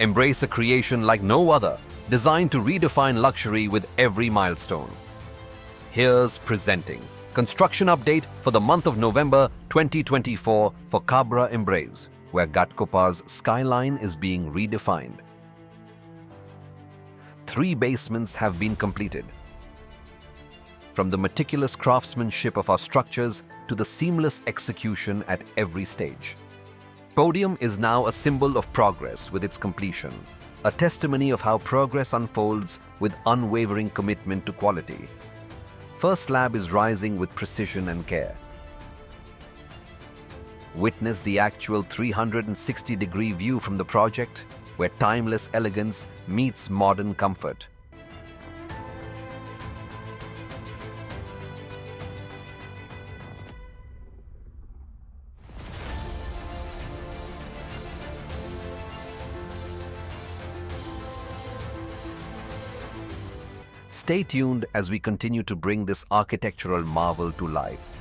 Embrace a creation like no other, designed to redefine luxury with every milestone. Here's presenting construction update for the month of November 2024 for Kabra Embraze, where Ghatkopar's skyline is being redefined. 3 basements have been completed. From the meticulous craftsmanship of our structures to the seamless execution at every stage. Podium is now a symbol of progress with its completion, a testimony of how progress unfolds with unwavering commitment to quality. First slab is rising with precision and care. Witness the actual 360-degree view from the project, where timeless elegance meets modern comfort. Stay tuned as we continue to bring this architectural marvel to life.